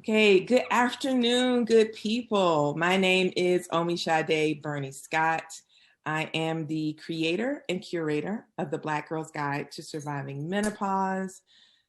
Okay, good afternoon, good people. My name is Omisade Burney-Scott. I am the creator and curator of the Black Girl's Guide to Surviving Menopause.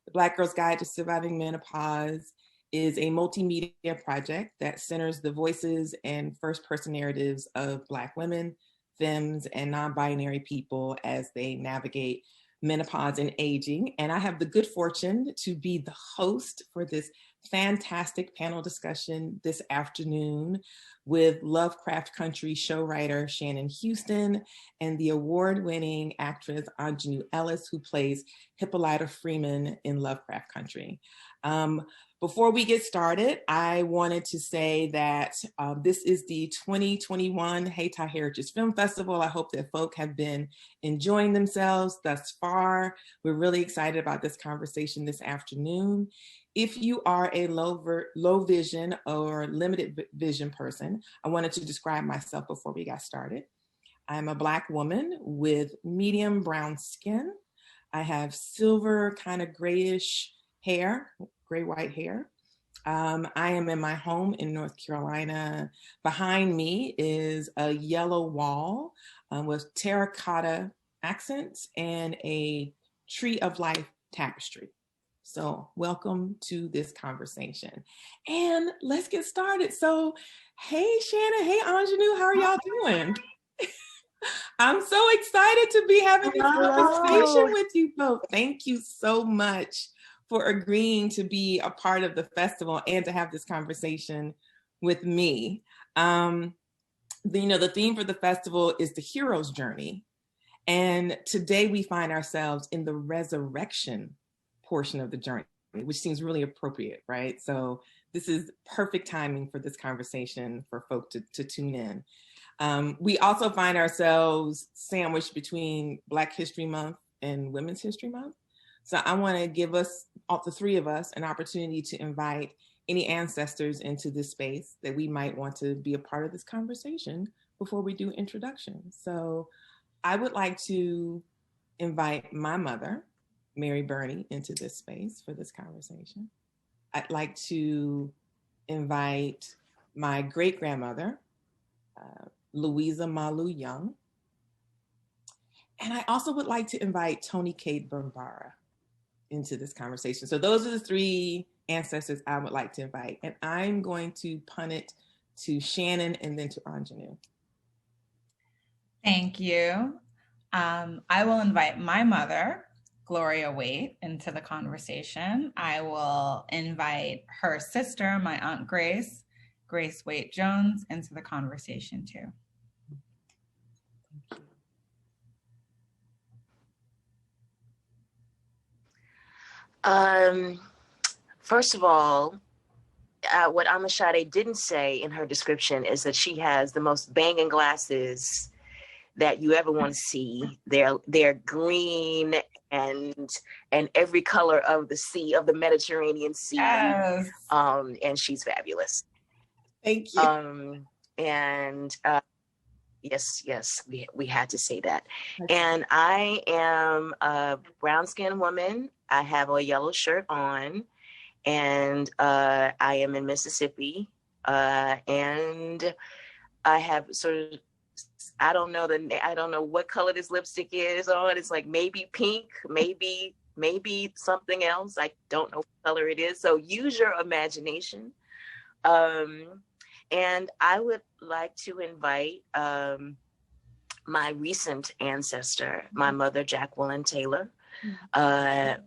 The Black Girl's Guide to Surviving Menopause is a multimedia project that centers the voices and first-person narratives of Black women, femmes, and non-binary people as they navigate menopause and aging. And I have the good fortune to be the host for this fantastic panel discussion this afternoon with Lovecraft Country show writer Shannon Houston and the award-winning actress Aunjanue Ellis, who plays Hippolyta Freeman in Lovecraft Country. Before we get started, I wanted to say that this is the 2021 Hayti Heritage Film Festival. I hope that folk have been enjoying themselves thus far. We're really excited about this conversation this afternoon. If you are a low vision or limited vision person, I wanted to describe myself before we got started. I'm a Black woman with medium brown skin. I have silver, kind of grayish hair, gray-white hair. I am in my home in North Carolina. Behind me is a yellow wall with terracotta accents and a tree of life tapestry. So welcome to this conversation. And let's get started. So, hey Shannon, hey Aunjanue, how are y'all doing? I'm so excited to be having this conversation with you both. Thank you so much for agreeing to be a part of the festival and to have this conversation with me. The theme for the festival is the hero's journey. And today we find ourselves in the resurrection portion of the journey, which seems really appropriate, right? So this is perfect timing for this conversation for folk to tune in. We also find ourselves sandwiched between Black History Month and Women's History Month. So I want to give us, all the three of us, an opportunity to invite any ancestors into this space that we might want to be a part of this conversation before we do introductions. So I would like to invite my mother, Mary Burney, into this space for this conversation. I'd like to invite my great-grandmother, Louisa Malu Young. And I also would like to invite Toni Cade Bambara into this conversation. So those are the three ancestors I would like to invite. And I'm going to punt it to Shannon and then to Aunjanue. Thank you. I will invite my mother, Gloria Waite, into the conversation. I will invite her sister, my Aunt Grace Waite Jones, into the conversation too. First of all, what Omisade didn't say in her description is that she has the most banging glasses that you ever want to see. They're green and every color of the sea, of the Mediterranean Sea. Yes. And she's fabulous. Thank you. Yes, we had to say that. And I am a brown-skinned woman. I have a yellow shirt on, and I am in Mississippi. And I have sort of, I don't know what color this lipstick is on. It's like maybe pink, maybe something else. I don't know what color it is. So use your imagination. And I would like to invite my recent ancestor, my mother, Jacqueline Taylor,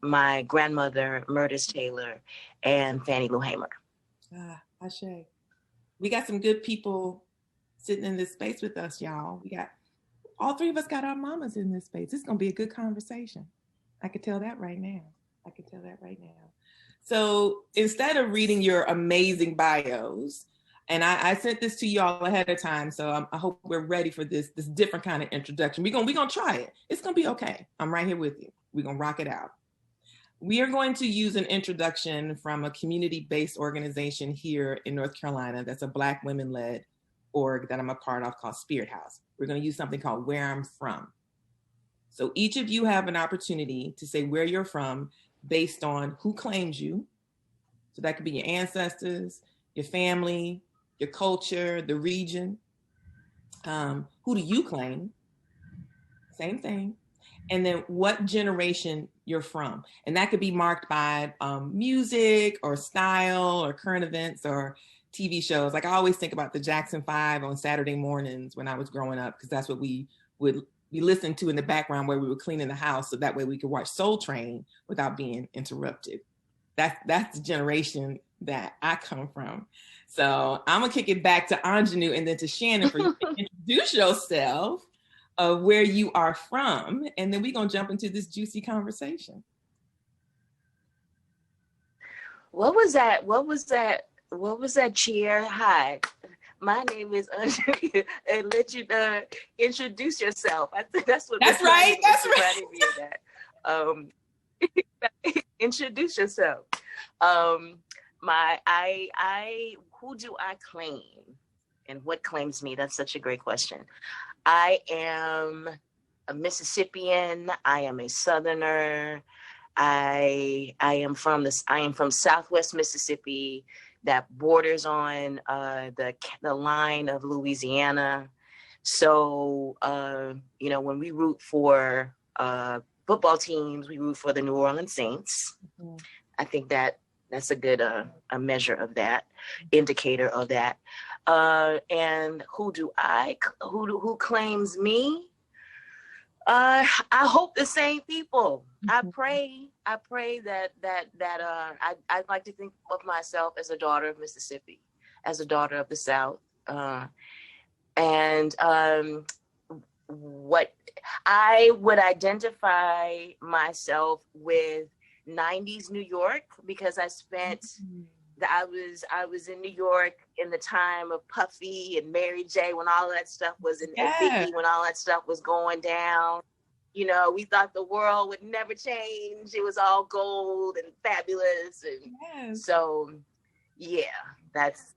my grandmother, Murtis Taylor, and Fannie Lou Hamer. Ashe. We got some good people sitting in this space with us, y'all. All three of us got our mamas in this space. It's going to be a good conversation. I could tell that right now. So instead of reading your amazing bios, and I sent this to y'all ahead of time, so I hope we're ready for this different kind of introduction. We're gonna try it. It's gonna be okay. I'm right here with you. We're gonna rock it out. We are going to use an introduction from a community-based organization here in North Carolina that's a Black women-led org that I'm a part of called Spirit House. We're gonna use something called Where I'm From. So each of you have an opportunity to say where you're from based on who claims you, So that could be your ancestors, your family, your culture, the region. Who do you claim? Same thing. And then what generation you're from. And that could be marked by music or style or current events or TV shows. Like I always think about the Jackson 5 on Saturday mornings when I was growing up, because that's what we would be listening to in the background where we were cleaning the house, so that way we could watch Soul Train without being interrupted. That's the generation that I come from. So I'm gonna kick it back to Aunjanue and then to Shannon for you to introduce yourself of where you are from, and then we're gonna jump into this juicy conversation. What was that? What was that cheer? Hi, my name is Aunjanue, and let you introduce yourself. I think that's what. That's right. That's right. Introduce yourself. Who do I claim, and what claims me? That's such a great question. I am a Mississippian. I am a Southerner. I am from Southwest Mississippi, that borders on the line of Louisiana. So when we root for football teams, we root for the New Orleans Saints. Mm-hmm. I think that's a good a measure of that, indicator of that. And who claims me? I hope the same people. Mm-hmm. I pray that I'd like to think of myself as a daughter of Mississippi, as a daughter of the South, and what I would identify myself with 90s New York, because I spent. Mm-hmm. I was in New York in the time of Puffy and Mary J, when all that stuff was in Biggie, when all that stuff was going down. We thought the world would never change. It was all gold and fabulous, and so that's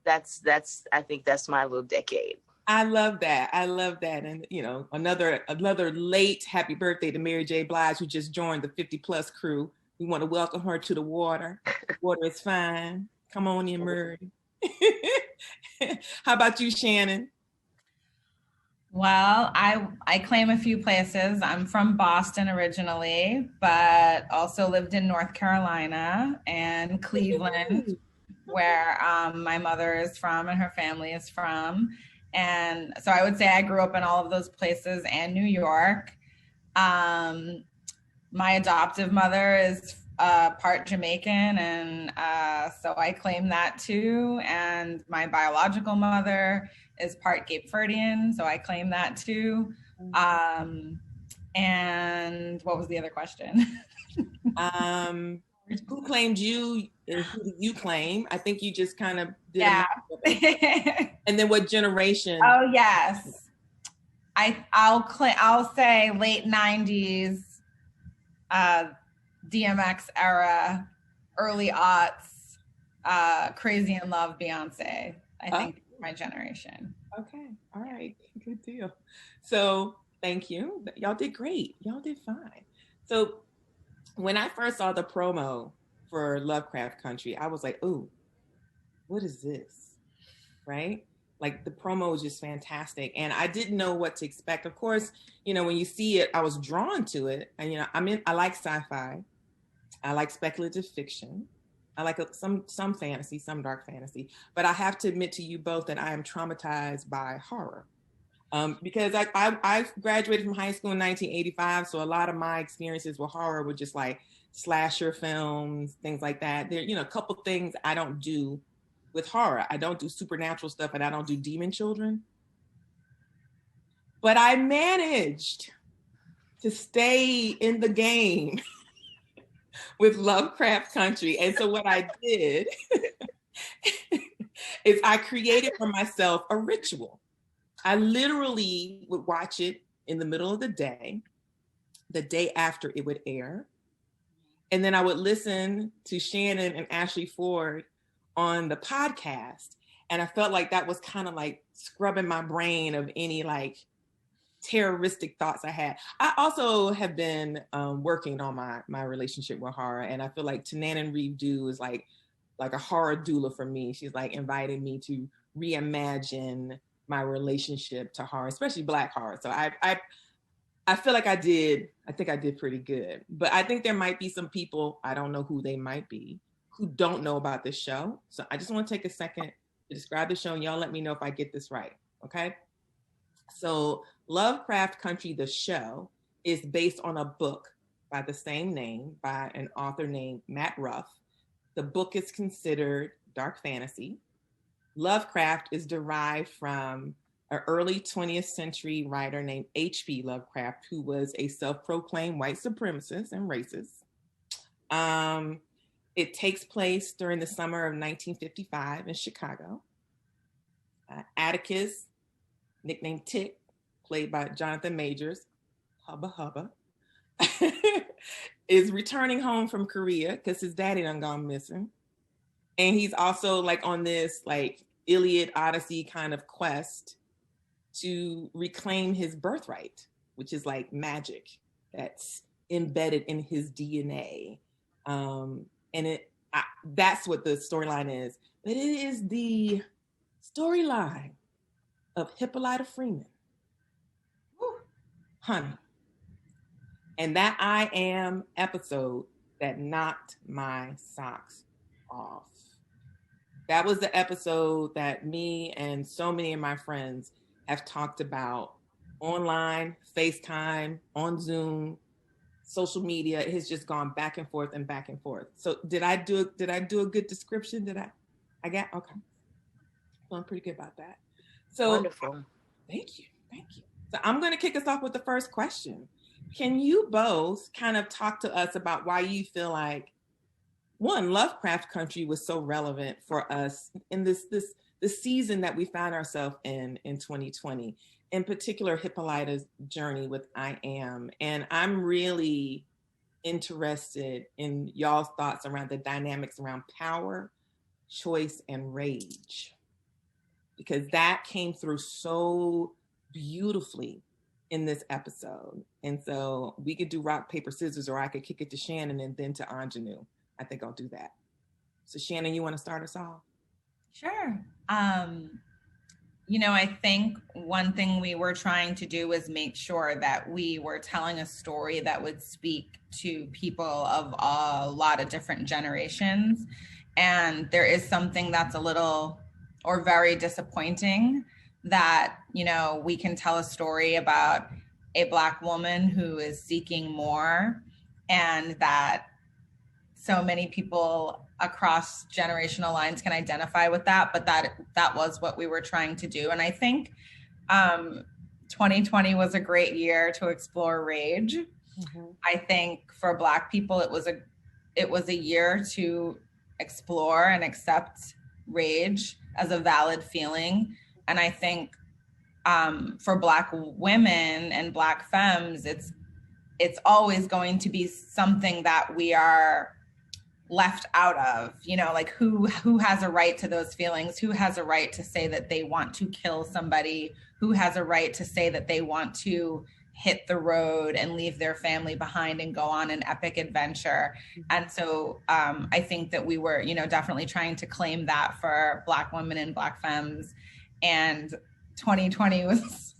I think that's my little decade. I love that. And another late happy birthday to Mary J. Blige, who just joined the 50 plus crew. We want to welcome her to the water. Water is fine. Come on in, Murray. How about you, Shannon? Well, I claim a few places. I'm from Boston originally, but also lived in North Carolina and Cleveland, where my mother is from and her family is from. And so I would say I grew up in all of those places and New York. My adoptive mother is part Jamaican, and so I claim that too. And my biological mother is part Cape Verdean, so I claim that too. And what was the other question? Who claimed you? Who do you claim? I think you just kind of did. Yeah. And then what generation? Oh yes, I'll say late 90s. DMX era, early aughts, Crazy in Love, Beyonce. I think my generation. Okay. All right. Good deal. So thank you. Y'all did great. Y'all did fine. So when I first saw the promo for Lovecraft Country, I was like, ooh, what is this? Right? Like the promo was just fantastic. And I didn't know what to expect. Of course, when you see it, I was drawn to it. And, I like sci-fi. I like speculative fiction. I like some fantasy, some dark fantasy. But I have to admit to you both that I am traumatized by horror. Because I graduated from high school in 1985. So a lot of my experiences with horror were just like slasher films, things like that. There, a couple things I don't do with horror. I don't do supernatural stuff, and I don't do demon children. But I managed to stay in the game with Lovecraft Country. And so what I did is I created for myself a ritual. I literally would watch it in the middle of the day after it would air. And then I would listen to Shannon and Ashley Ford on the podcast. And I felt like that was kind of like scrubbing my brain of any like terroristic thoughts I had. I also have been working on my relationship with horror. And I feel like To Nan and Reeve Do is like like a horror doula for me. She's like invited me to reimagine my relationship to horror, especially Black horror. So I feel like I think I did pretty good. But I think there might be some people, I don't know who they might be, who don't know about this show. So I just want to take a second to describe the show, and y'all let me know if I get this right, okay? So Lovecraft Country, the show, is based on a book by the same name by an author named Matt Ruff. The book is considered dark fantasy. Lovecraft is derived from an early 20th century writer named H.P. Lovecraft, who was a self-proclaimed white supremacist and racist. It takes place during the summer of 1955 in Chicago. Atticus, nicknamed Tick, played by Jonathan Majors, Hubba Hubba, is returning home from Korea because his daddy done gone missing. And he's also like on this like Iliad Odyssey kind of quest to reclaim his birthright, which is like magic that's embedded in his DNA. And that's what the storyline is. But it is the storyline of Hippolyta Freeman. Woo, honey. And that I Am episode that knocked my socks off. That was the episode that me and so many of my friends have talked about online, FaceTime, on Zoom, social media. It has just gone back and forth and back and forth. So did I do a good description? I got, okay. Well, I'm pretty good about that. So wonderful. Thank you. So I'm going to kick us off with the first question. Can you both kind of talk to us about why you feel like, one, Lovecraft Country was so relevant for us in this season that we found ourselves in 2020, in particular Hippolyta's journey with I Am. And I'm really interested in y'all's thoughts around the dynamics around power, choice, and rage, because that came through so beautifully in this episode. And so we could do rock, paper, scissors, or I could kick it to Shannon and then to Aunjanue. I think I'll do that. So Shannon, you want to start us off? Sure. I think one thing we were trying to do was make sure that we were telling a story that would speak to people of a lot of different generations. And there is something that's a little or very disappointing that, we can tell a story about a Black woman who is seeking more, and that so many people across generational lines can identify with that, but that was what we were trying to do. And I think 2020 was a great year to explore rage. Mm-hmm. I think for Black people, it was a year to explore and accept rage as a valid feeling. And I think for Black women and Black femmes, it's always going to be something that we are left out of, like who has a right to those feelings, who has a right to say that they want to kill somebody, who has a right to say that they want to hit the road and leave their family behind and go on an epic adventure. And so I think that we were, definitely trying to claim that for Black women and Black femmes. And 2020 was,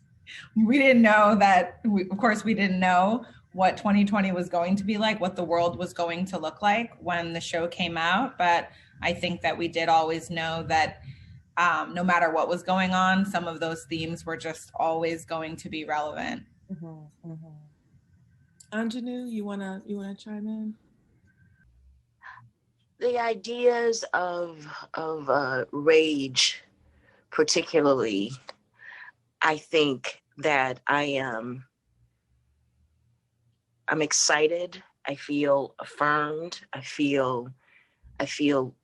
we didn't know that, of course we didn't know what 2020 was going to be like, what the world was going to look like when the show came out. But I think that we did always know that no matter what was going on, some of those themes were just always going to be relevant. Mm-hmm, mm-hmm. Aunjanue, you wanna chime in? The ideas of rage, particularly, I think that I'm excited. I feel affirmed. I feel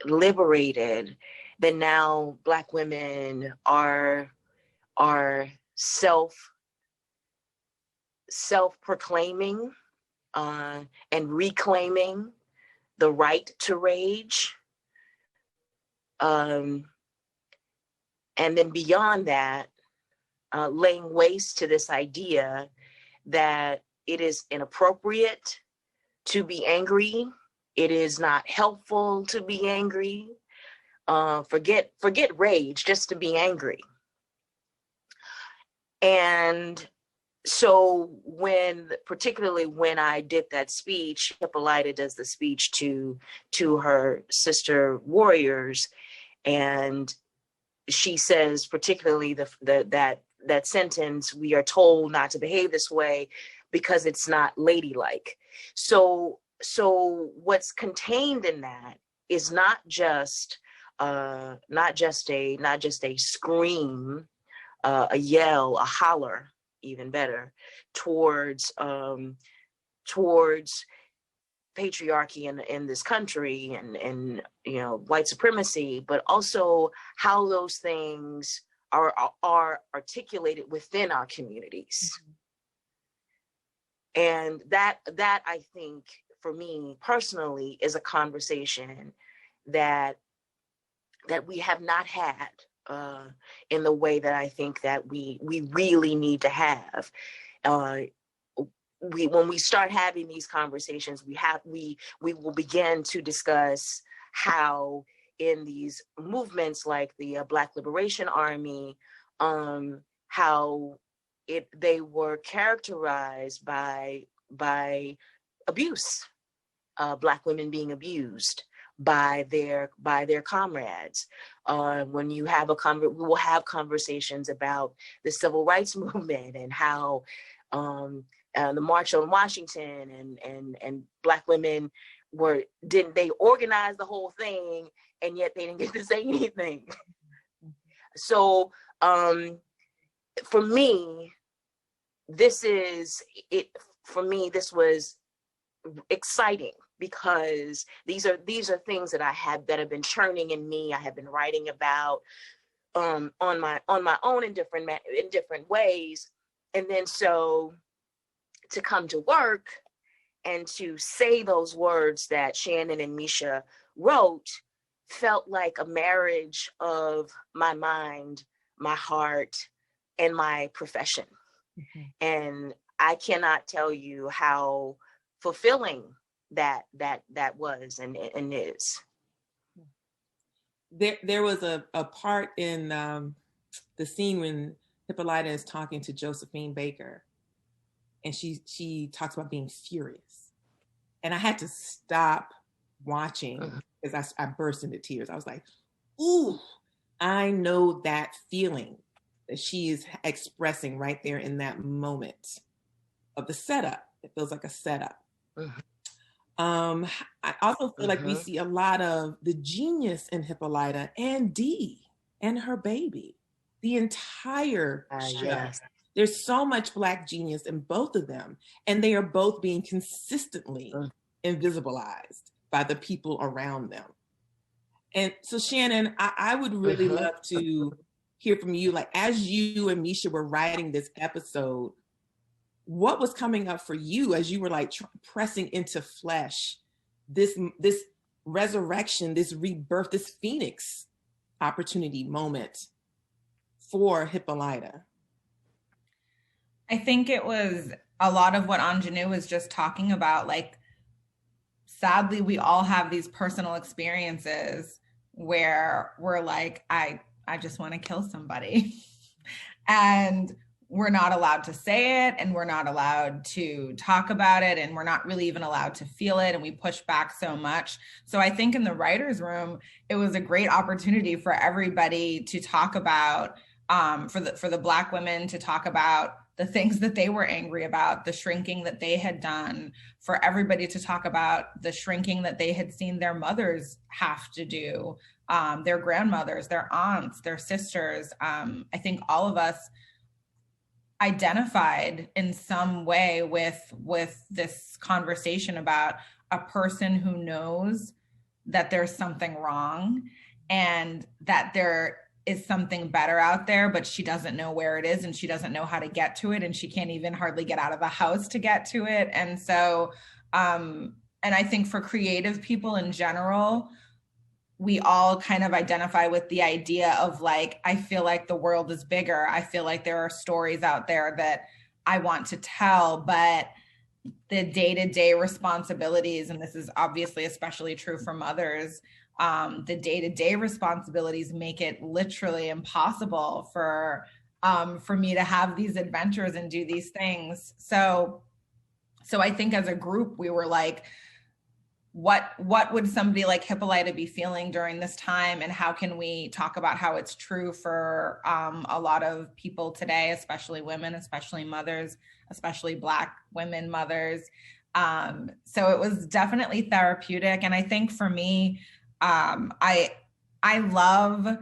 liberated that now Black women are self-proclaiming and reclaiming the right to rage. And then beyond that, laying waste to this idea that it is inappropriate to be angry. It is not helpful to be angry. forget rage, just to be angry. And so particularly when I did that speech, Hippolyta does the speech to her sister warriors, and she says particularly that sentence, "We are told not to behave this way because it's not ladylike." So what's contained in that is not just a scream, a yell, a holler, even better, towards patriarchy in this country and white supremacy, but also how those things are articulated within our communities. And that I think, for me personally, is a conversation that we have not had in the way that I think that we really need to have. When we start having these conversations, we will begin to discuss how in these movements like the Black Liberation Army, how they were characterized by abuse, Black women being abused by their comrades. When you have we will have conversations about the civil rights movement and how the March on Washington and Black women they organized the whole thing, and yet they didn't get to say anything. So for me, this was exciting, because these are things that that have been churning in me. I have been writing about on my own in different ways, and then so to come to work and to say those words that Shannon and Misha wrote felt like a marriage of my mind, my heart, and my profession. Mm-hmm. And I cannot tell you how fulfilling that was and is. There was a part in the scene when Hippolyta is talking to Josephine Baker, and she talks about being furious, and I had to stop watching because I burst into tears. I was like, ooh, I know that feeling that she is expressing right there in that moment of the setup. It feels like a setup. I also feel like we see a lot of the genius in Hippolyta and Dee and her baby. The entire show. Yes. There's so much Black genius in both of them, and they are both being consistently invisibilized by the people around them. And so, Shannon, I would really love to hear from you. Like, as you and Misha were writing this episode, what was coming up for you as you were like pressing into flesh this resurrection, this rebirth, this Phoenix opportunity moment for Hippolyta? I think it was a lot of what Aunjanue was just talking about. Like, sadly, we all have these personal experiences where we're like, I just want to kill somebody. And we're not allowed to say it, and we're not allowed to talk about it, and we're not really even allowed to feel it, and we push back so much. So I think in the writer's room, it was a great opportunity for everybody to talk about, for the Black women to talk about the things that they were angry about, the shrinking that they had done, for everybody to talk about the shrinking that they had seen their mothers have to do, their grandmothers, their aunts, their sisters. I think all of us identified in some way with this conversation about a person who knows that there's something wrong and that there is something better out there, but she doesn't know where it is, and she doesn't know how to get to it, and she can't even hardly get out of the house to get to it. And so, and I think for creative people in general, we all kind of identify with the idea of like, I feel like the world is bigger. I feel like there are stories out there that I want to tell, but the day-to-day responsibilities, and this is obviously especially true for mothers, the day-to-day responsibilities make it literally impossible for me to have these adventures and do these things. So I think as a group, we were like, what would somebody like Hippolyta be feeling during this time? And how can we talk about how it's true for a lot of people today, especially women, especially mothers, especially Black women mothers. So it was definitely therapeutic. And I think for me, I love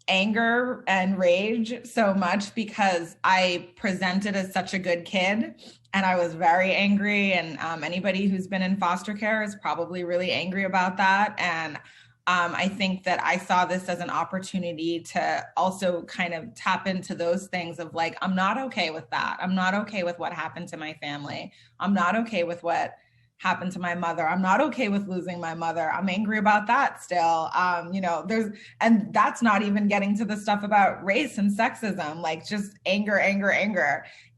anger and rage so much because I presented as such a good kid and I was very angry. And anybody who's been in foster care is probably really angry about that. And I think that I saw this as an opportunity to also kind of tap into those things of like, I'm not okay with that. I'm not okay with what happened to my family. I'm not okay with what happened to my mother. I'm not okay with losing my mother. I'm angry about that still. And that's not even getting to the stuff about race and sexism, like just anger,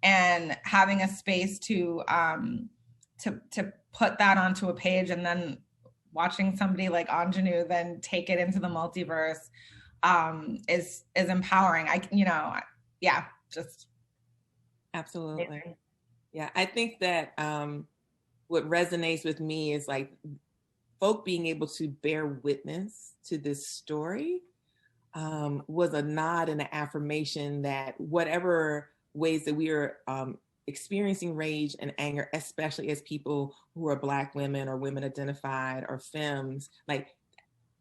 and having a space to put that onto a page, and then watching somebody like Aunjanue then take it into the multiverse is empowering. Just absolutely. Yeah, I think that what resonates with me is like folk being able to bear witness to this story was a nod and an affirmation that whatever ways that we are experiencing rage and anger, especially as people who are Black women or women identified or femmes, like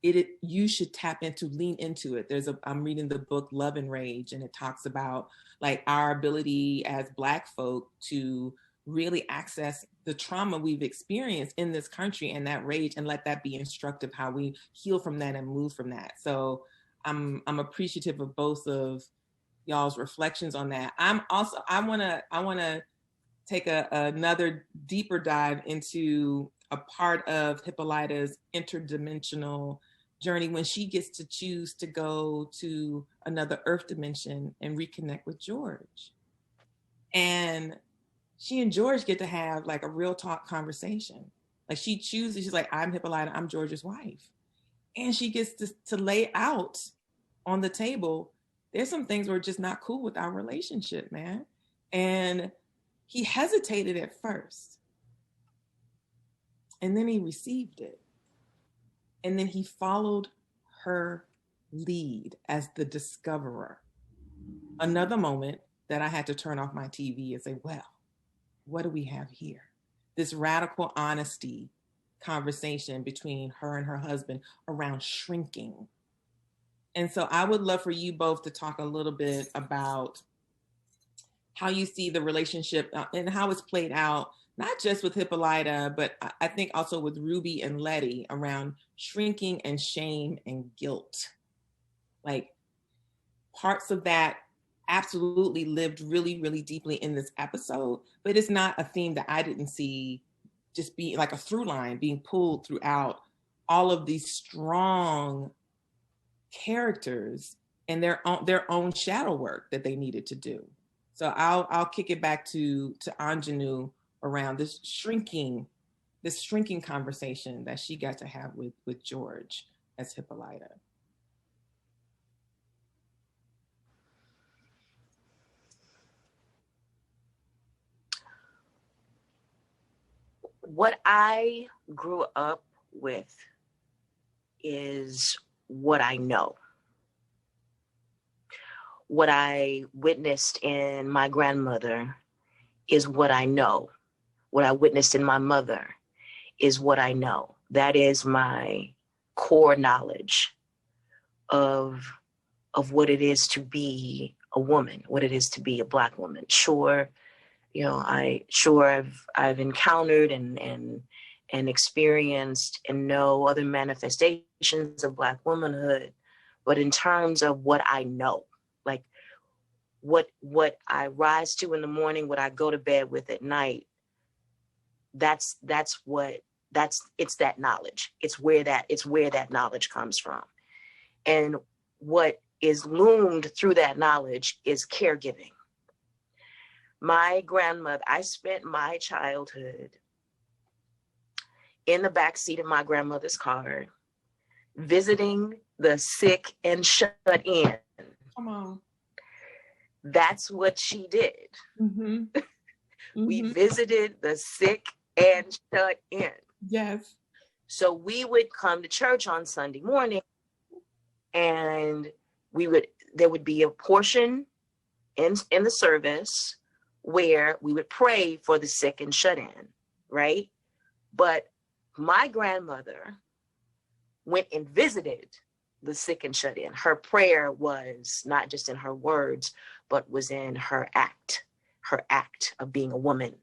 you should tap into, lean into it. I'm reading the book Love and Rage, and it talks about like our ability as Black folk to really access the trauma we've experienced in this country and that rage, and let that be instructive how we heal from that and move from that. So I'm appreciative of both of y'all's reflections on that. I want to take another deeper dive into a part of Hippolyta's interdimensional journey when she gets to choose to go to another Earth dimension and reconnect with George. And she and George get to have like a real talk conversation. Like she chooses, she's like, I'm Hippolyta, I'm George's wife. And she gets to lay out on the table, there's some things were just not cool with our relationship, man. And he hesitated at first. And then he received it. And then he followed her lead as the discoverer. Another moment that I had to turn off my TV and say, well, what do we have here? This radical honesty conversation between her and her husband around shrinking. And so I would love for you both to talk a little bit about how you see the relationship and how it's played out, not just with Hippolyta, but I think also with Ruby and Letty around shrinking and shame and guilt. Like parts of that absolutely lived really, really deeply in this episode, but it's not a theme that I didn't see just be like a through line being pulled throughout all of these strong characters and their own shadow work that they needed to do. So I'll kick it back to Aunjanue around this shrinking conversation that she got to have with George as Hippolyta. What I grew up with is what I know. What I witnessed in my grandmother is what I know. What I witnessed in my mother is what I know. That is my core knowledge of what it is to be a woman, what it is to be a Black woman. Sure, I've encountered and experienced and know other manifestations of Black womanhood, but in terms of what I know, like what I rise to in the morning, what I go to bed with at night, it's that knowledge. It's where that knowledge comes from. And what is loomed through that knowledge is caregiving. My grandmother, I spent my childhood in the back seat of my grandmother's car, visiting the sick and shut in. Come on. That's what she did. Mm-hmm. We visited the sick and shut in. Yes. So we would come to church on Sunday morning, and there would be a portion in the service where we would pray for the sick and shut in, right? But my grandmother went and visited the sick and shut in. Her prayer was not just in her words, but was in her act of being a woman.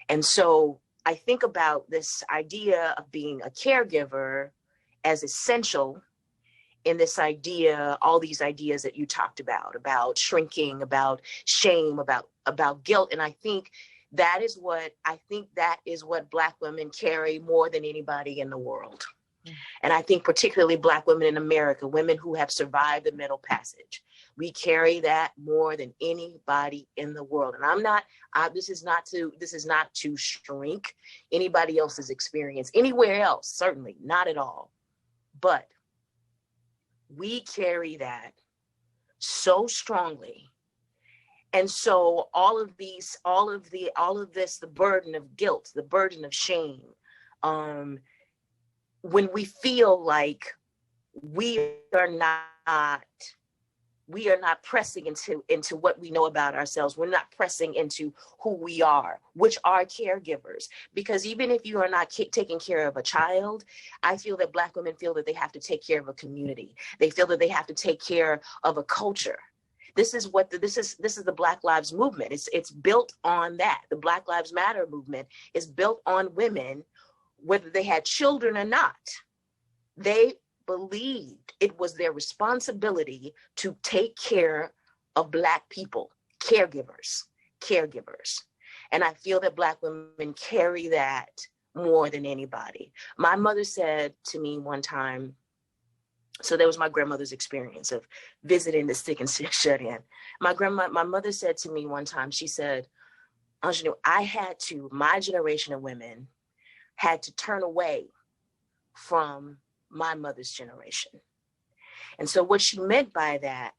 And so I think about this idea of being a caregiver as essential in this idea, all these ideas that you talked about shrinking, about shame, about guilt. And I think that is what Black women carry more than anybody in the world. And I think particularly Black women in America, women who have survived the Middle Passage, we carry that more than anybody in the world. And this is not to shrink anybody else's experience anywhere else, certainly not at all. But we carry that so strongly. And so all of this, the burden of guilt, the burden of shame, when we feel like we are not pressing into what we know about ourselves, we're not pressing into who we are, which are caregivers. Because even if you are not taking care of a child, I feel that Black women feel that they have to take care of a community. They feel that they have to take care of a culture. This is the Black Lives Movement. It's built on that. The Black Lives Matter movement is built on women, whether they had children or not. They believed it was their responsibility to take care of Black people, caregivers. And I feel that Black women carry that more than anybody. My mother said to me one time, so that was my grandmother's experience of visiting the sick and shut in. My mother said to me one time, she said, Aunjanue, my generation of women had to turn away from my mother's generation. And so what she meant by that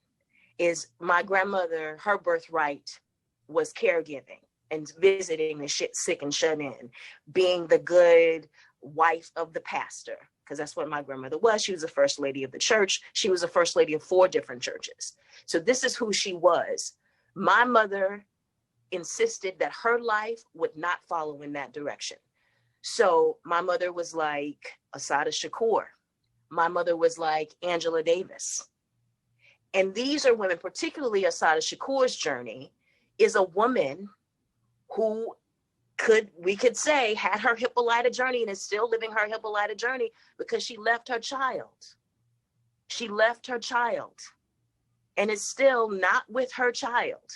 is my grandmother, her birthright was caregiving and visiting the sick and shut in, being the good wife of the pastor, because that's what my grandmother was. She was the first lady of the church. She was the first lady of 4 different churches. So this is who she was. My mother insisted that her life would not follow in that direction. So my mother was like Assata Shakur. My mother was like Angela Davis. And these are women, particularly Assata Shakur's journey, is a woman who we could say had her Hippolyta journey and is still living her Hippolyta journey because she left her child. She left her child and is still not with her child.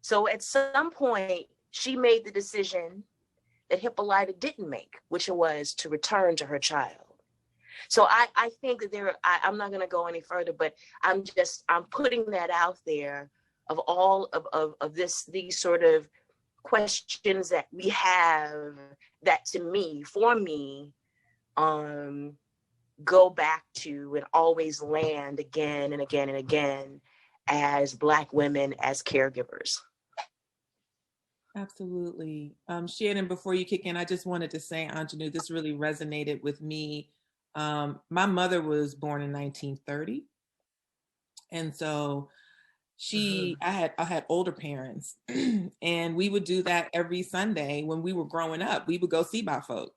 So at some point, she made the decision that Hippolyta didn't make, which was to return to her child. So I think that I'm not going to go any further, but I'm putting that out there of all of these sort of questions that we have that for me, go back to and always land again and again and again as Black women, as caregivers. Absolutely. Shannon, before you kick in, I just wanted to say, Aunjanue, this really resonated with me. My mother was born in 1930. And so I had older parents and we would do that every Sunday when we were growing up. We would go see by folk,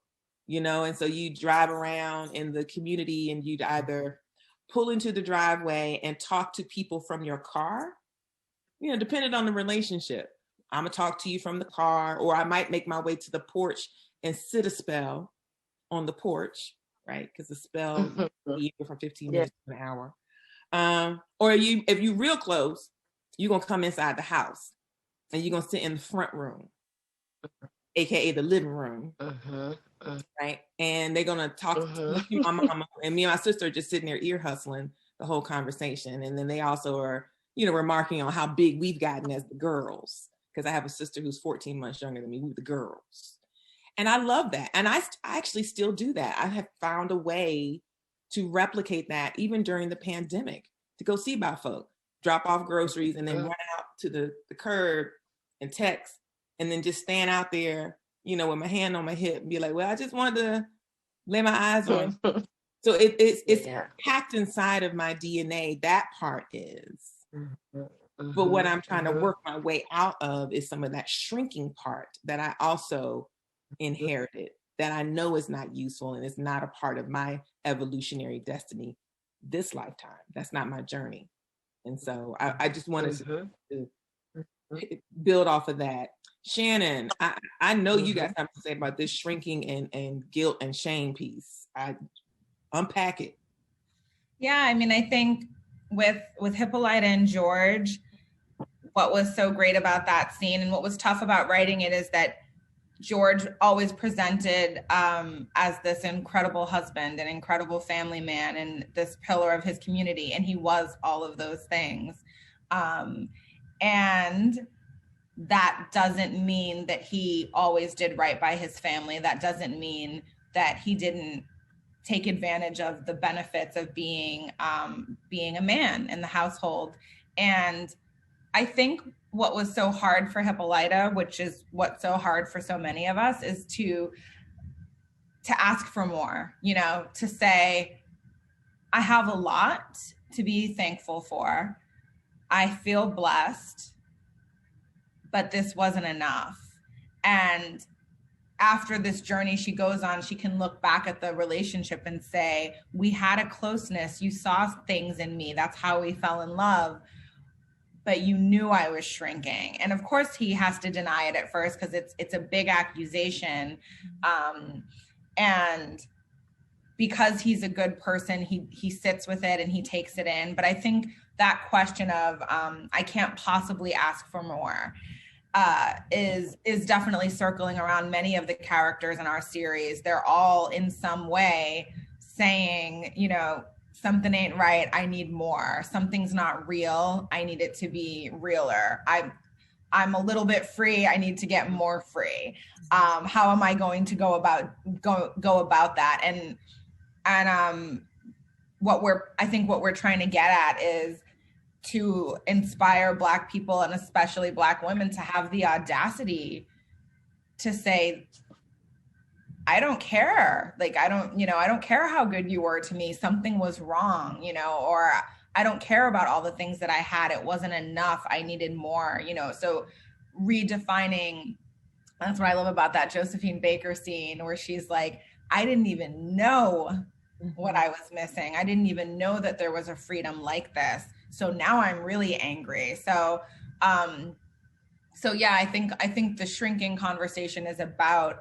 and so you drive around in the community and you'd either pull into the driveway and talk to people from your car, depending on the relationship. I'm gonna talk to you from the car, or I might make my way to the porch and sit a spell on the porch, right? Because the spell from 15 minutes to an hour. Or if you real close, you're gonna come inside the house and you're gonna sit in the front room, aka the living room, right? And they're gonna talk to my mama, and me and my sister are just sitting there ear hustling the whole conversation. And then they also are, remarking on how big we've gotten as the girls, because I have a sister who's 14 months younger than me. We're the girls. And I love that. And I actually still do that. I have found a way to replicate that even during the pandemic, to go see about folk, drop off groceries, and then run out to the curb and text, and then just stand out there, you know, with my hand on my hip and be like, well, I just wanted to lay my eyes on you. So it's packed inside of my DNA. That part is. But what I'm trying to work my way out of is some of that shrinking part that I also inherited, that I know is not useful and is not a part of my evolutionary destiny this lifetime. That's not my journey. And so I just wanted to build off of that. Shannon, I know you guys have to say about this shrinking and guilt and shame piece. Unpack it. Yeah, I mean, I think with Hippolyta and George, what was so great about that scene and what was tough about writing it is that George always presented as this incredible husband, an incredible family man, and this pillar of his community. And he was all of those things. And that doesn't mean that he always did right by his family. That doesn't mean that he didn't take advantage of the benefits of being a man in the household. And I think what was so hard for Hippolyta, which is what's so hard for so many of us, is to ask for more, you know, to say, I have a lot to be thankful for. I feel blessed, but this wasn't enough. And after this journey she goes on, she can look back at the relationship and say, we had a closeness. You saw things in me. That's how we fell in love. But you knew I was shrinking. And of course he has to deny it at first because it's a big accusation. And because he's a good person, he sits with it and he takes it in. But I think that question of I can't possibly ask for more is definitely circling around many of the characters in our series. They're all in some way saying, you know, something ain't right. I need more. Something's not real. I need it to be realer. I'm a little bit free. I need to get more free. How am I going to go about that? And what we're trying to get at is to inspire Black people and especially Black women to have the audacity to say, I don't care. Like, I don't care how good you were to me. Something was wrong, you know, or I don't care about all the things that I had. It wasn't enough. I needed more, you know. So redefining, that's what I love about that Josephine Baker scene where she's like, I didn't even know what I was missing. I didn't even know that there was a freedom like this. So now I'm really angry. So yeah, I think the shrinking conversation is about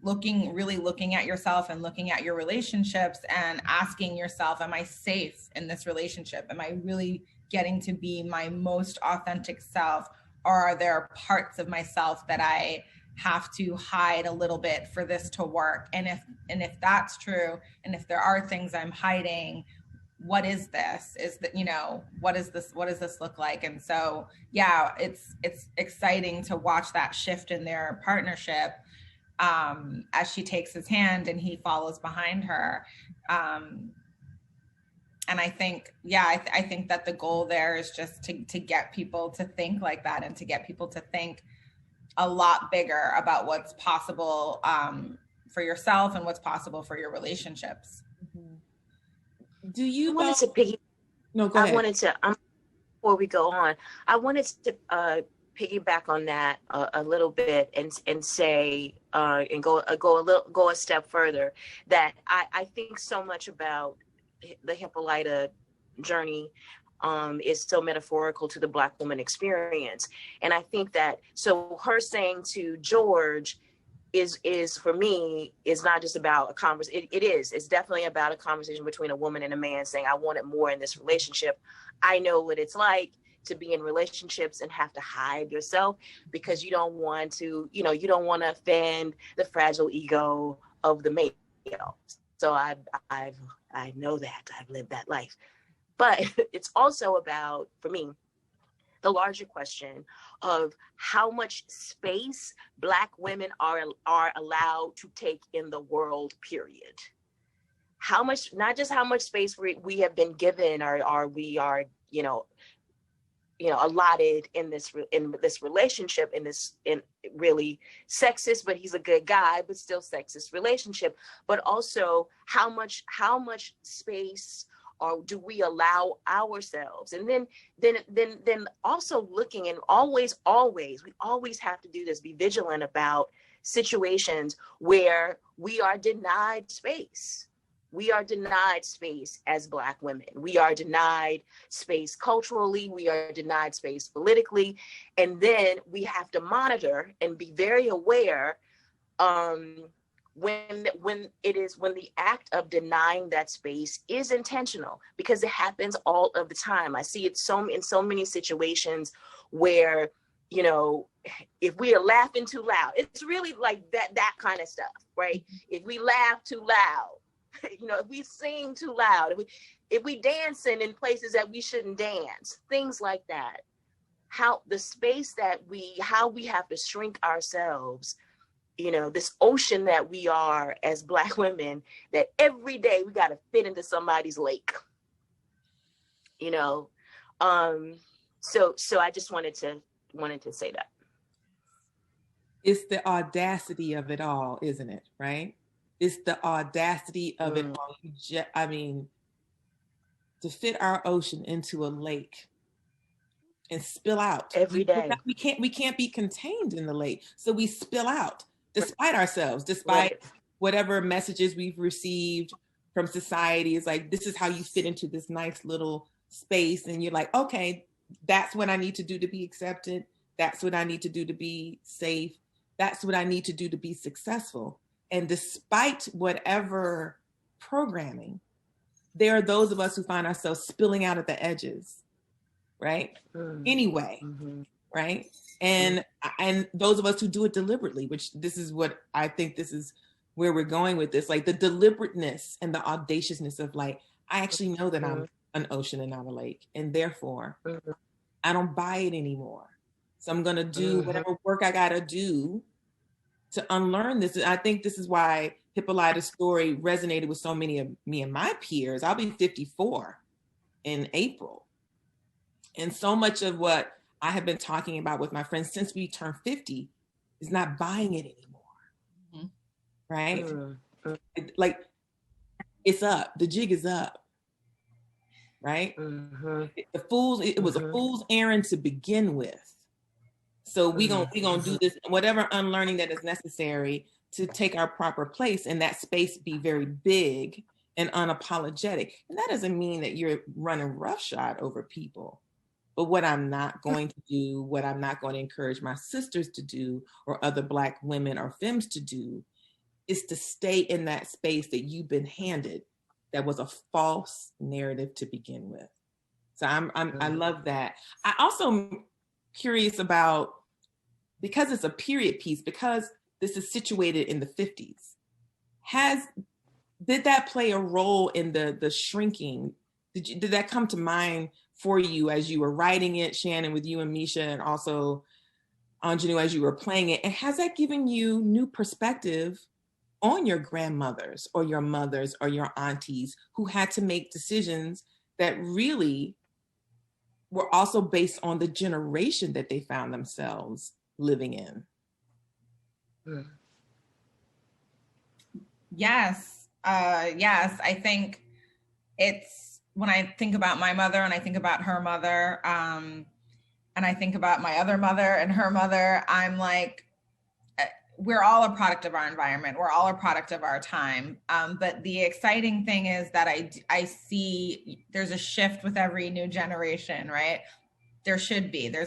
looking at yourself and looking at your relationships and asking yourself, am I safe in this relationship? Am I really getting to be my most authentic self? Or are there parts of myself that I have to hide a little bit for this to work? And if that's true, and if there are things I'm hiding, what is this? Is that, you know, what does this look like? And so, yeah, it's exciting to watch that shift in their partnership as she takes his hand and he follows behind her. And I think, I think that the goal there is just to get people to think like that and to get people to think a lot bigger about what's possible for yourself and what's possible for your relationships. Do you wanted to piggy? No, go ahead. Before we go on, I wanted to piggyback on that a little bit and say and go a step further, that I think so much about the Hippolyta journey is so metaphorical to the Black woman experience. And I think that, so her saying to George is for me, is not just about a conversation. It's definitely about a conversation between a woman and a man saying, I wanted more in this relationship. I know what it's like to be in relationships and have to hide yourself because you don't want to, you don't want to offend the fragile ego of the male. So I know that I've lived that life. But it's also about, for me, the larger question of how much space Black women are allowed to take in the world, period. How much, not just how much space we have been given or we are, allotted in this relationship, in really sexist, but he's a good guy, but still sexist relationship, but also how much space or do we allow ourselves? And then also looking, and always we always have to do this, be vigilant about situations where we are denied space. We are denied space as Black women. We are denied space culturally. We are denied space politically. And then we have to monitor and be very aware when the act of denying that space is intentional, because it happens all of the time. I see it in so many situations where, if we are laughing too loud, it's really like that kind of stuff, right? If we laugh too loud, if we sing too loud, if we dancing in places that we shouldn't dance, things like that. How the space how we have to shrink ourselves, this ocean that we are as Black women, that every day we got to fit into somebody's lake, So I just wanted to say that. It's the audacity of it all, isn't it? Right? It's the audacity of it all. To fit our ocean into a lake and spill out every day. We can't be contained in the lake, so we spill out despite ourselves, despite whatever messages we've received from society. Is like, this is how you fit into this nice little space, and you're like, okay, that's what I need to do to be accepted. That's what I need to do to be safe. That's what I need to do to be successful. And despite whatever programming, there are those of us who find ourselves spilling out at the edges, right? Anyway, right? And those of us who do it deliberately, which this is what I think this is where we're going with this, like the deliberateness and the audaciousness of like, I actually know that I'm an ocean and not a lake, and therefore I don't buy it anymore. So I'm going to do whatever work I got to do to unlearn this. I think this is why Hippolyta's story resonated with so many of me and my peers. I'll be 54 in April. And so much of what I have been talking about with my friends since we turned 50 is not buying it anymore. Right? Like, it's up. The jig is up. Right? It was a fool's errand to begin with. So we gonna do this, whatever unlearning that is necessary to take our proper place in that space, be very big and unapologetic. And that doesn't mean that you're running roughshod over people. But what I'm not going to do, what I'm not going to encourage my sisters to do, or other Black women or femmes to do, is to stay in that space that you've been handed that was a false narrative to begin with. So I love that. I also am curious about, because it's a period piece, because this is situated in the 50s, did that play a role in the shrinking? Did that come to mind for you as you were writing it, Shannon, with you and Misha, and also Aunjanue as you were playing it? And has that given you new perspective on your grandmothers or your mothers or your aunties who had to make decisions that really were also based on the generation that they found themselves living in? Yes. I think it's, when I think about my mother and I think about her mother, and I think about my other mother and her mother, I'm like, we're all a product of our environment. We're all a product of our time. But the exciting thing is that I see there's a shift with every new generation, right? There's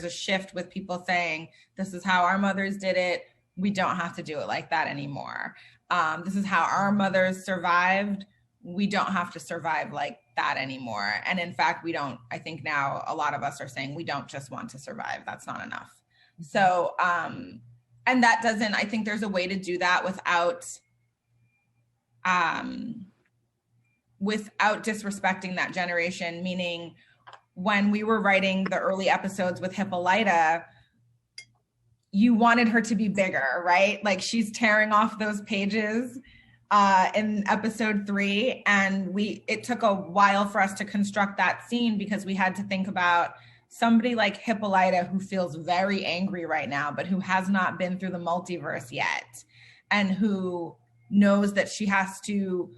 a shift with people saying, this is how our mothers did it. We don't have to do it like that anymore. This is how our mothers survived. We don't have to survive like that anymore. And in fact, I think now a lot of us are saying we don't just want to survive. That's not enough. So, and that doesn't, I think there's a way to do that without disrespecting that generation, meaning when we were writing the early episodes with Hippolyta, you wanted her to be bigger, right? Like she's tearing off those pages in episode 3. And it took a while for us to construct that scene because we had to think about somebody like Hippolyta who feels very angry right now, but who has not been through the multiverse yet, and who knows that she has to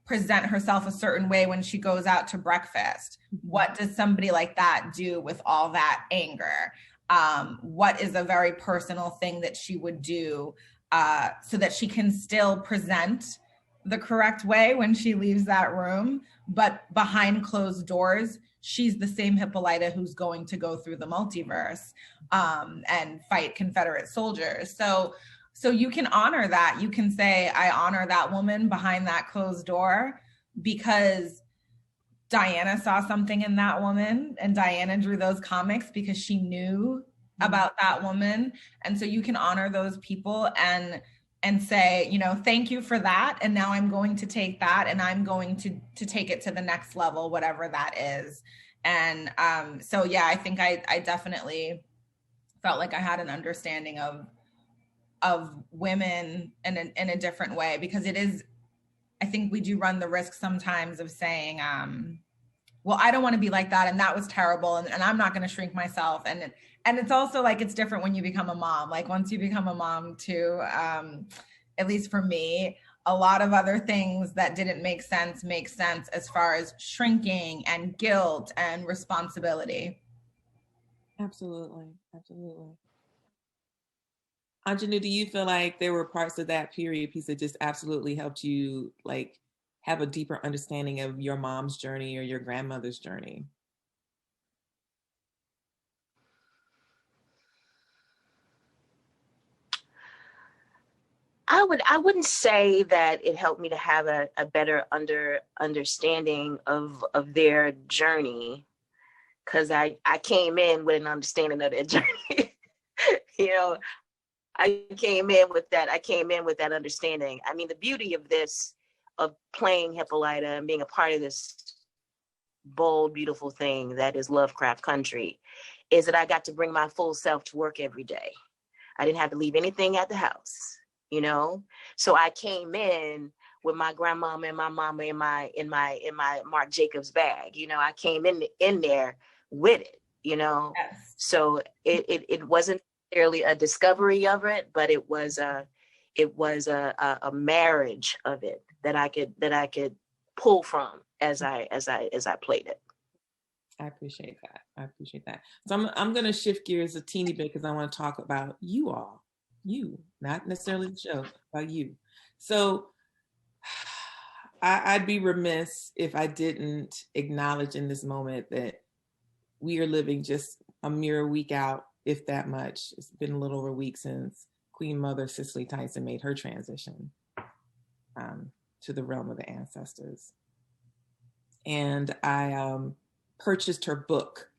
present herself a certain way when she goes out to breakfast. What does somebody like that do with all that anger? What is a very personal thing that she would do so that she can still present the correct way when she leaves that room, but behind closed doors, she's the same Hippolyta who's going to go through the multiverse and fight Confederate soldiers. So you can honor that. You can say, I honor that woman behind that closed door because Diana saw something in that woman, and Diana drew those comics because she knew about that woman. And so you can honor those people and say, you know, thank you for that. And now I'm going to take that and I'm going to take it to the next level, whatever that is. And so, yeah, I think I definitely felt like I had an understanding of women in a different way, because it is, I think we do run the risk sometimes of saying, well, I don't want to be like that, and that was terrible, and I'm not going to shrink myself. And it's also like, it's different when you become a mom. Like once you become a mom too, at least for me, a lot of other things that didn't make sense as far as shrinking and guilt and responsibility. Absolutely. Absolutely. Aunjanue, do you feel like there were parts of that period piece that just absolutely helped you like have a deeper understanding of your mom's journey or your grandmother's journey? I wouldn't say that it helped me to have a better understanding of their journey, because I came in with an understanding of their journey. You know, I came in with that understanding. I mean, the beauty of this, of playing Hippolyta and being a part of this bold, beautiful thing that is Lovecraft country, is that I got to bring my full self to work every day. I didn't have to leave anything at the house, you know? So I came in with my grandmama and my mama in my Marc Jacobs bag. You know, I came in there with it, you know? Yes. So it wasn't necessarily a discovery of it, but it was a marriage of it that I could pull from as I played it. I appreciate that. So I'm going to shift gears a teeny bit because I want to talk about you all. You, not necessarily the show, about you. So I'd be remiss if I didn't acknowledge in this moment that we are living just a mere week out, if that much. It's been a little over a week since Queen Mother Cicely Tyson made her transition to the realm of the ancestors. And I purchased her book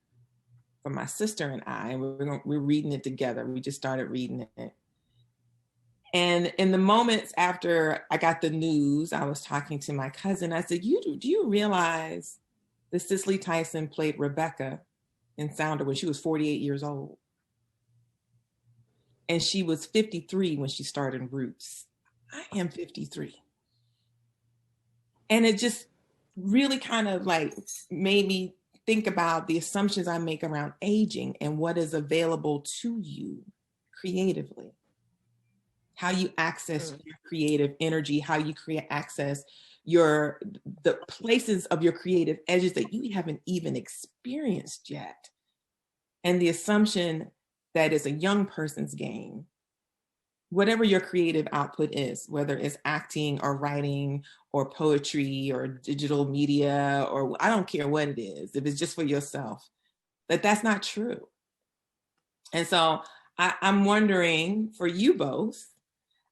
for my sister and I, and we're reading it together. We just started reading it. And in the moments after I got the news, I was talking to my cousin. I said, do you realize that Cicely Tyson played Rebecca in Sounder when she was 48 years old? And she was 53 when she started Roots. I am 53. And it just really kind of like made me think about the assumptions I make around aging and what is available to you creatively. How you access your creative energy, how you access the places of your creative edges that you haven't even experienced yet. And the assumption that it's a young person's game. Whatever your creative output is, whether it's acting or writing or poetry or digital media, or I don't care what it is, if it's just for yourself, that's not true. And so I'm wondering for you both,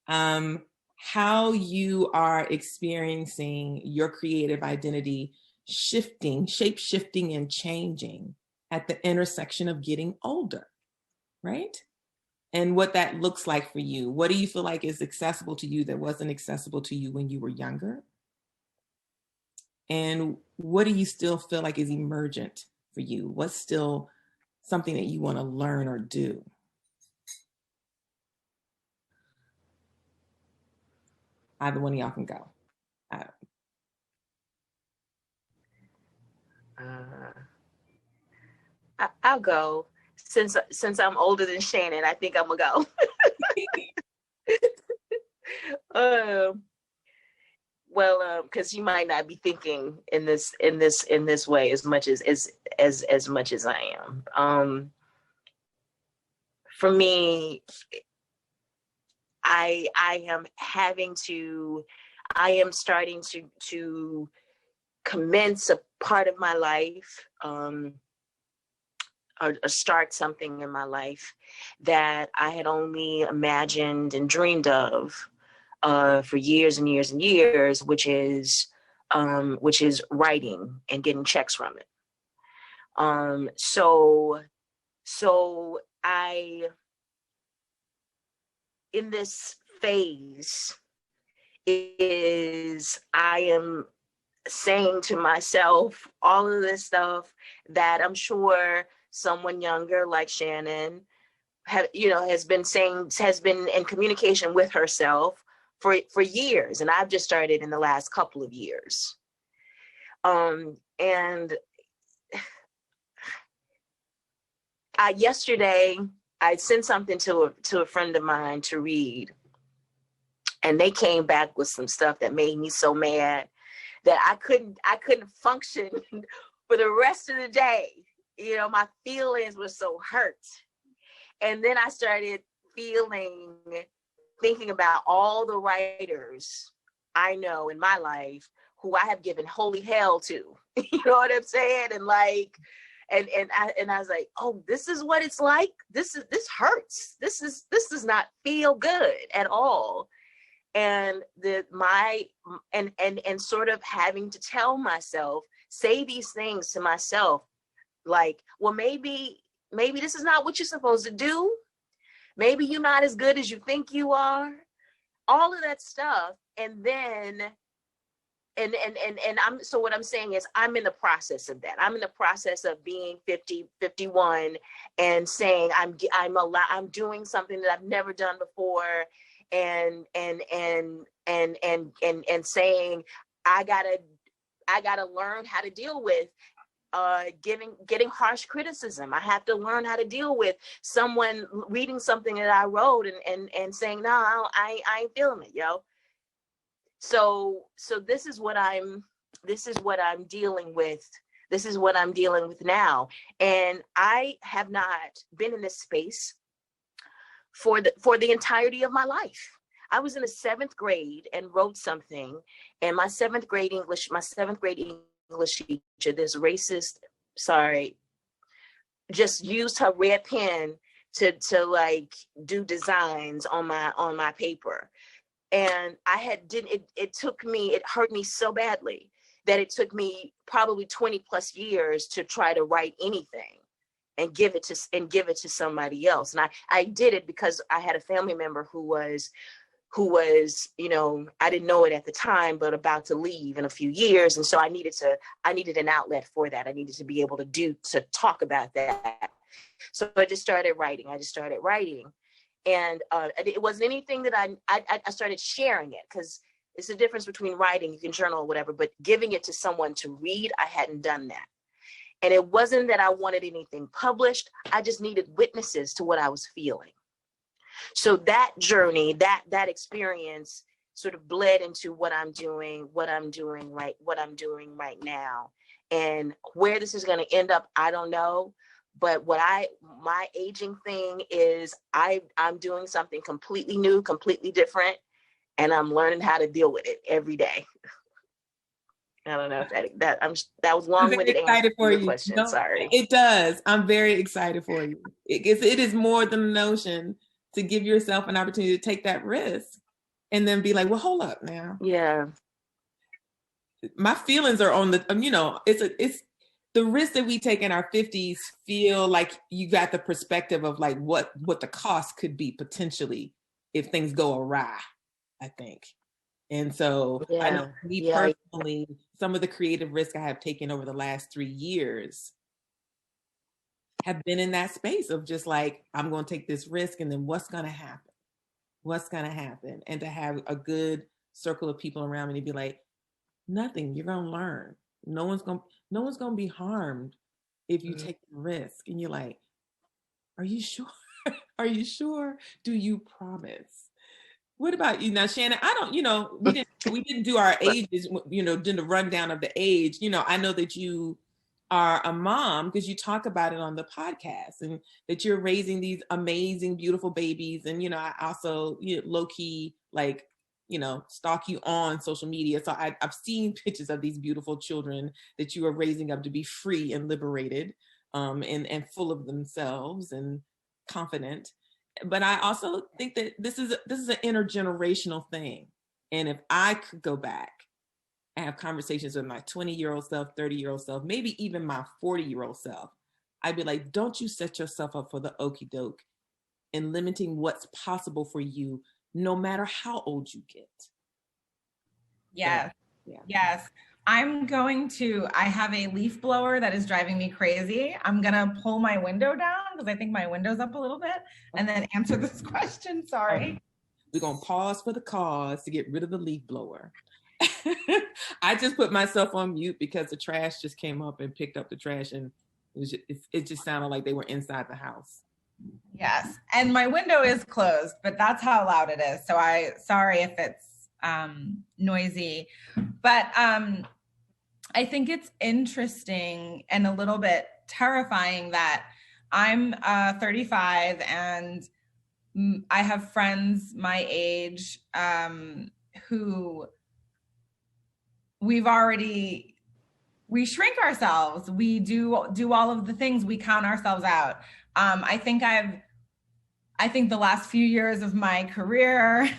how you are experiencing your creative identity shape-shifting and changing at the intersection of getting older, right? And what that looks like for you. What do you feel like is accessible to you that wasn't accessible to you when you were younger? And what do you still feel like is emergent for you? What's still something that you want to learn or do? Either one of y'all can go. I'll go. Since I'm older than Shannon, I think I'm gonna go. Because you might not be thinking in this way as much as much as I am. For me, I am starting to commence a part of my life, or start something in my life that I had only imagined and dreamed of for years and years and years, which is writing and getting checks from it. So I, in this phase, I am saying to myself all of this stuff that I'm sure someone younger like Shannon has been in communication with herself for years, and I've just started in the last couple of years. And yesterday I sent something to a friend of mine to read, and they came back with some stuff that made me so mad that I couldn't function for the rest of the day. My feelings were so hurt. And then I started thinking about all the writers I know in my life who I have given holy hell to. You know what I'm saying? And I was like, oh, this is what it's like. This hurts. This does not feel good at all. And sort of having to tell myself, say these things to myself, like, well, maybe this is not what you're supposed to do. Maybe you're not as good as you think you are. All of that stuff. And then, so what I'm saying is I'm in the process of that. I'm in the process of being 50, 51 and saying I'm doing something that I've never done before. And saying I gotta learn how to deal with getting harsh criticism. I have to learn how to deal with someone reading something that I wrote and saying, no, I ain't feeling it, yo. So this is what I'm dealing with. This is what I'm dealing with now. And I have not been in this space for the entirety of my life. I was in the 7th grade and wrote something, and my 7th grade English teacher, this racist, just used her red pen to like do designs on my paper. And it hurt me so badly that it took me probably 20 plus years to try to write anything and give it to somebody else. And I did it because I had a family member who was, I didn't know it at the time, but about to leave in a few years. And so I needed an outlet for that. I needed to be able to talk about that. So I just started writing. And it wasn't anything that I started sharing it, because it's a difference between writing, you can journal or whatever, but giving it to someone to read, I hadn't done that. And it wasn't that I wanted anything published. I just needed witnesses to what I was feeling. So that journey, that experience sort of bled into what I'm doing right now. And where this is going to end up, I don't know. But my aging thing is I'm doing something completely new, completely different, and I'm learning how to deal with it every day. I don't know if that was long-winded answer to your question. No, sorry. It does. I'm very excited for you. It is more than a notion to give yourself an opportunity to take that risk and then be like, well, hold up now. Yeah. My feelings are on the, it's the risk that we take in our 50s feel like you got the perspective of like what the cost could be potentially if things go awry, I think. And so I know me personally, some of the creative risk I have taken over the last 3 years have been in that space of just like, I'm going to take this risk, and then what's going to happen? What's going to happen? And to have a good circle of people around me to be like, nothing, you're going to learn. No one's going to be harmed if you take the risk. And you're like, are you sure? Are you sure? Do you promise? What about you now, Shannon? I don't, we didn't do our ages, did the rundown of the age. I know that you are a mom because you talk about it on the podcast, and that you're raising these amazing, beautiful babies. And, I also low key, like, stalk you on social media. So I've seen pictures of these beautiful children that you are raising up to be free and liberated, and full of themselves and confident. But I also think that this is an intergenerational thing. And if I could go back and have conversations with my 20-year-old self, 30-year-old self, maybe even my 40-year-old self, I'd be like, don't you set yourself up for the okie doke in limiting what's possible for you, no matter how old you get. Yes. Yeah. Yes. I have a leaf blower that is driving me crazy. I'm going to pull my window down because I think my window's up a little bit, and then answer this question. Sorry. We're going to pause for the cause to get rid of the leaf blower. I just put myself on mute because the trash just came up and picked up the trash, and it just sounded like they were inside the house. Yes. And my window is closed, but that's how loud it is. So sorry if it's noisy, but I think it's interesting and a little bit terrifying that I'm 35 and I have friends my age who we shrink ourselves. We do all of the things, we count ourselves out. I think the last few years of my career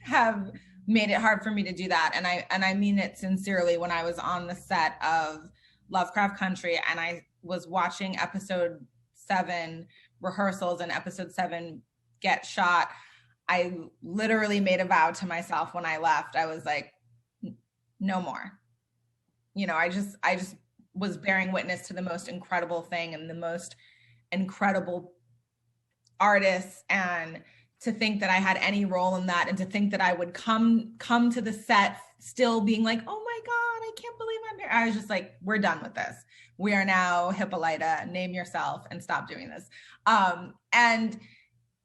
have made it hard for me to do that. And I mean it sincerely. When I was on the set of Lovecraft Country and I was watching episode 7 rehearsals and episode 7 get shot, I literally made a vow to myself when I left. I was like, no more. I just was bearing witness to the most incredible thing and the most incredible artists, and to think that I had any role in that, and to think that I would come to the set still being like, oh my God, I can't believe I'm here. I was just like, we're done with this. We are now Hippolyta, name yourself and stop doing this. And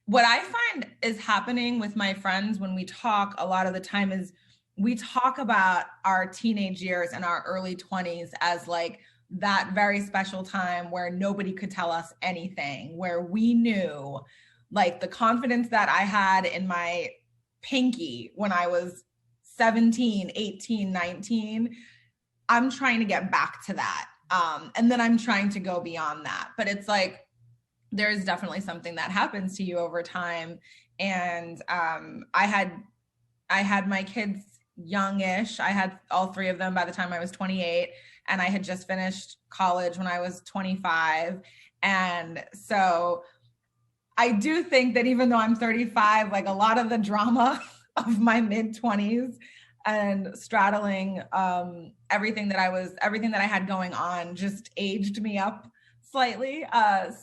what I find is happening with my friends when we talk a lot of the time is we talk about our teenage years and our early 20s as like that very special time where nobody could tell us anything, where we knew, like, the confidence that I had in my pinky when I was 17, 18, 19, I'm trying to get back to that. And then I'm trying to go beyond that. But it's like, there's definitely something that happens to you over time. And I had my kids youngish. I had all 3 of them by the time I was 28, and I had just finished college when I was 25. And so I do think that even though I'm 35, like, a lot of the drama of my mid-20s and straddling everything that I had going on just aged me up slightly. And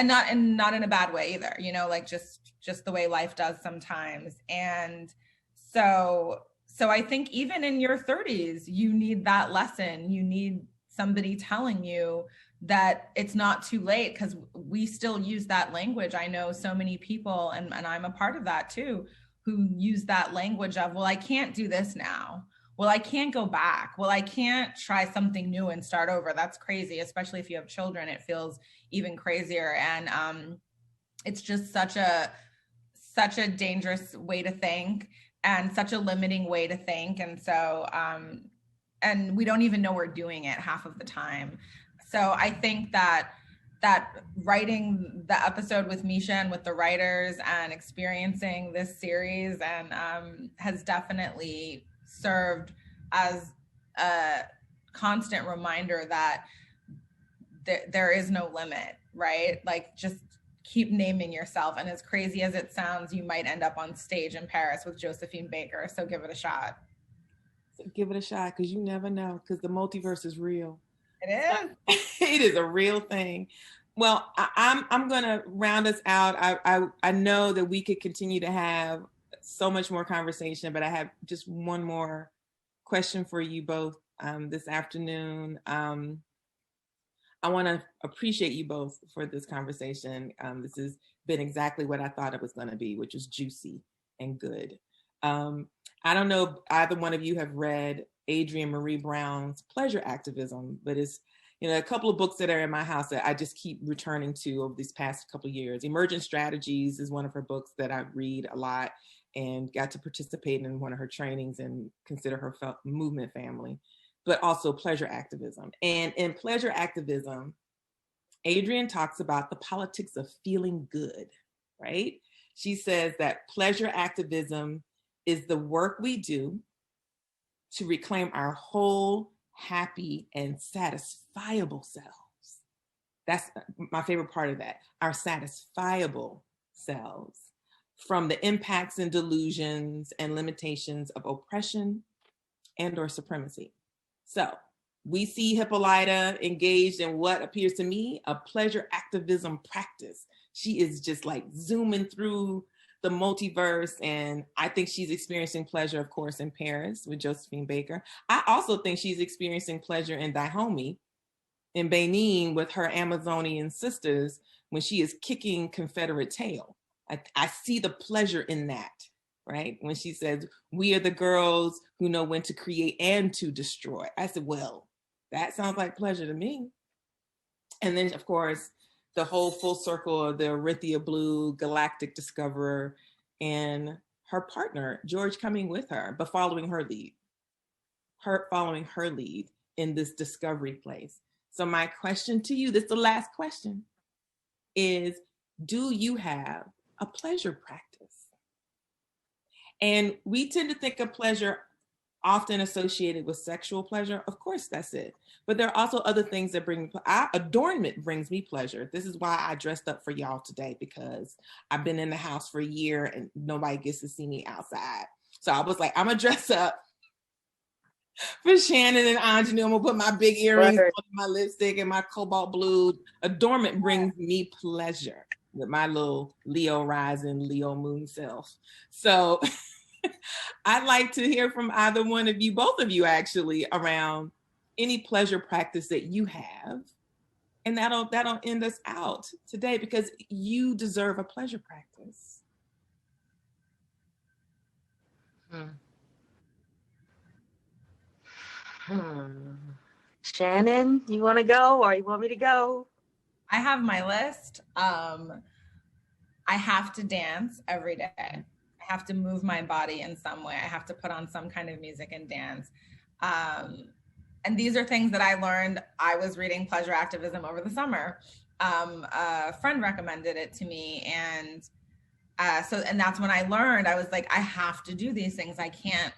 not in a bad way either, like just the way life does sometimes. And so I think even in your 30s, you need that lesson. You need somebody telling you that it's not too late, because we still use that language. I know so many people, and I'm a part of that too, who use that language of, well, I can't do this now. Well, I can't go back. Well, I can't try something new and start over. That's crazy, especially if you have children. It feels even crazier. And it's just such a dangerous way to think, and such a limiting way to think. And so, and we don't even know we're doing it half of the time. So I think that writing the episode with Misha and with the writers and experiencing this series and has definitely served as a constant reminder that there is no limit, right? Like, just keep naming yourself. And as crazy as it sounds, you might end up on stage in Paris with Josephine Baker. So give it a shot. So give it a shot, because you never know, because the multiverse is real. It is. It is a real thing. Well, I'm gonna round us out. I know that we could continue to have so much more conversation, but I have just one more question for you both this afternoon. I want to appreciate you both for this conversation. This has been exactly what I thought it was going to be, which was juicy and good. I don't know if either one of you have read Adrienne Marie Brown's Pleasure Activism, but it's, you know, a couple of books that are in my house that I just keep returning to over these past couple of years. Emergent Strategies is one of her books that I read a lot and got to participate in one of her trainings and consider her movement family, but also Pleasure Activism. And in Pleasure Activism, Adrienne talks about the politics of feeling good, right? She says that pleasure activism is the work we do to reclaim our whole, happy, and satisfiable selves. That's my favorite part of that, our satisfiable selves, from the impacts and delusions and limitations of oppression and or supremacy. So we see Hippolyta engaged in what appears to me a pleasure activism practice. She is just like zooming through the multiverse, and I think she's experiencing pleasure, of course, in Paris with Josephine Baker. I also think she's experiencing pleasure in Dahomey in Benin with her Amazonian sisters when she is kicking Confederate tail. I see the pleasure in that, right? When she says, we are the girls who know when to create and to destroy. I said, well, that sounds like pleasure to me. And then, of course, the whole full circle of the Orythia Blue galactic discoverer and her partner, George, coming with her, but following her lead in this discovery place. So my question to you, this is the last question, is do you have a pleasure practice? And we tend to think of pleasure often associated with sexual pleasure. Of course, that's it. But there are also other things that bring adornment brings me pleasure. This is why I dressed up for y'all today, because I've been in the house for a year and nobody gets to see me outside. So I was like, I'm gonna dress up for Shannon and Aunjanue. I'm gonna put my big earrings on, my lipstick, and my cobalt blue. Adornment brings me pleasure with my little Leo rising, Leo moon self. So I'd like to hear from either one of you, both of you actually, around any pleasure practice that you have. And that'll end us out today, because you deserve a pleasure practice. Shannon, you want to go or you want me to go? I have my list. I have to dance every day. I have to move my body in some way. I have to put on some kind of music and dance. And these are things that I learned. I was reading Pleasure Activism over the summer. A friend recommended it to me. And that's when I learned, I was like, I have to do these things. I can't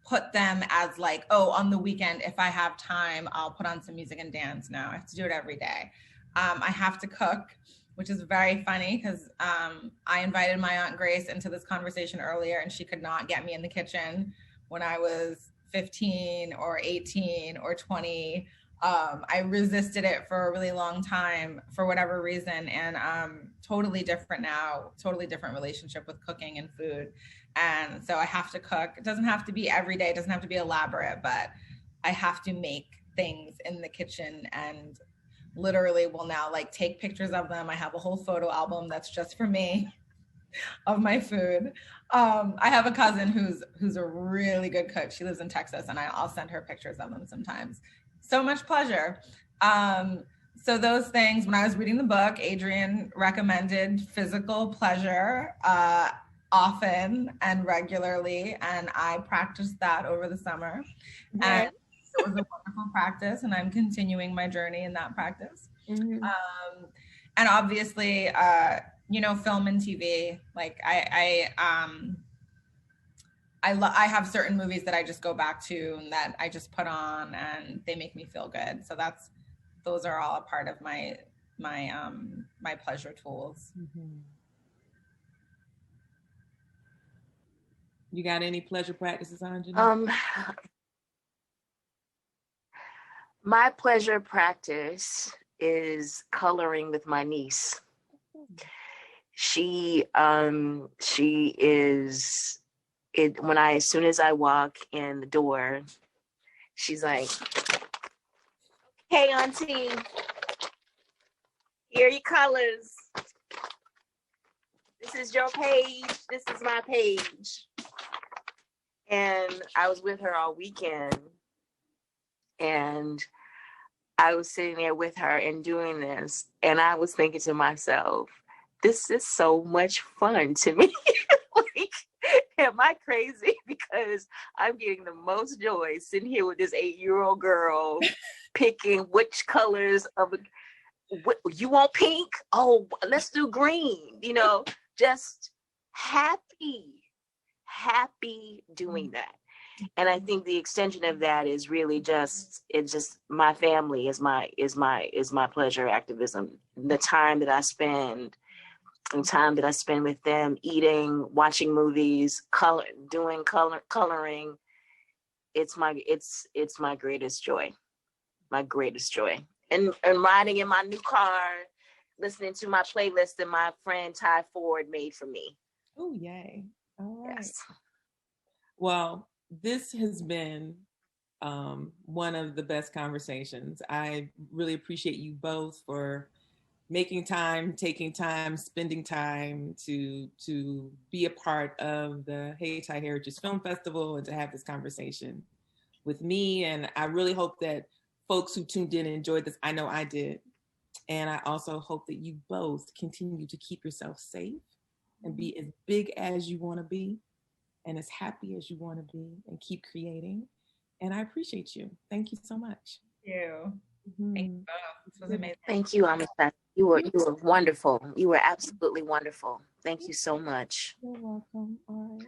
put them as like, oh, on the weekend, if I have time, I'll put on some music and dance. No, I have to do it every day. I have to cook, which is very funny because I invited my Aunt Grace into this conversation earlier, and she could not get me in the kitchen when I was 15 or 18 or 20. I resisted it for a really long time for whatever reason, and totally different now, totally different relationship with cooking and food. And so I have to cook. It doesn't have to be every day, it doesn't have to be elaborate, but I have to make things in the kitchen, and literally will now like take pictures of them. I have a whole photo album that's just for me of my food. I have a cousin who's a really good cook. She lives in Texas, and I'll send her pictures of them sometimes. So much pleasure. So those things, when I was reading the book, Adrienne recommended physical pleasure often and regularly, and I practiced that over the summer. And it was a wonderful practice, and I'm continuing my journey in that practice. And obviously, film and TV. Like I have certain movies that I just go back to and that I just put on, and they make me feel good. So those are all a part of my pleasure tools. You got any pleasure practices, Aunjanue? My pleasure practice is coloring with my niece. She is it when I as soon as I walk in the door, she's like, "Hey, Auntie, here are your colors. This is your page. This is my page." And I was with her all weekend, and I was sitting there with her and doing this, and I was thinking to myself, this is so much fun to me. Like, am I crazy? Because I'm getting the most joy sitting here with this 8-year-old girl picking which colors of you want pink? Oh, let's do green. You know, just happy doing that. And I think the extension of that is really just my family is my pleasure activism. The time that I spend with them, eating, watching movies, coloring. It's my greatest joy. My greatest joy. And riding in my new car, listening to my playlist that my friend Ty Ford made for me. Oh, yay. All right. Yes. Well, this has been one of the best conversations. I really appreciate you both for making time, taking time, spending time to be a part of the Hayti Heritage Film Festival and to have this conversation with me. And I really hope that folks who tuned in and enjoyed this, I know I did. And I also hope that you both continue to keep yourself safe and be as big as you want to be and as happy as you want to be, and keep creating. And I appreciate you. Thank you so much. Thank you. Thank you both. This was amazing. Thank you, Omisade. You were wonderful. You were absolutely wonderful. Thank you so much. You're welcome. All right.